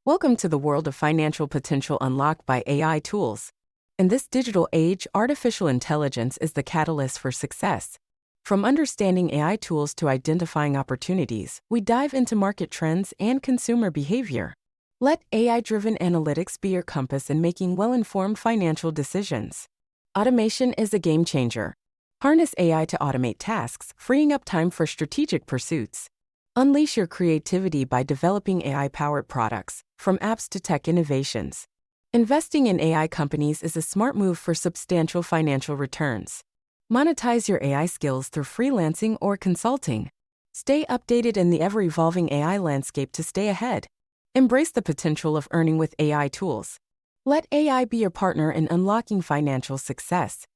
Welcome to the world of financial potential unlocked by AI tools. In this digital age, artificial intelligence is the catalyst for success. From understanding AI tools to identifying opportunities, we dive into market trends and consumer behavior. Let AI-driven analytics be your compass in making well-informed financial decisions. Automation is a game changer. Harness AI to automate tasks, freeing up time for strategic pursuits. Unleash your creativity by developing AI-powered products, from apps to tech innovations. Investing in AI companies is a smart move for substantial financial returns. Monetize your AI skills through freelancing or consulting. Stay updated in the ever-evolving AI landscape to stay ahead. Embrace the potential of earning with AI tools. Let AI be your partner in unlocking financial success.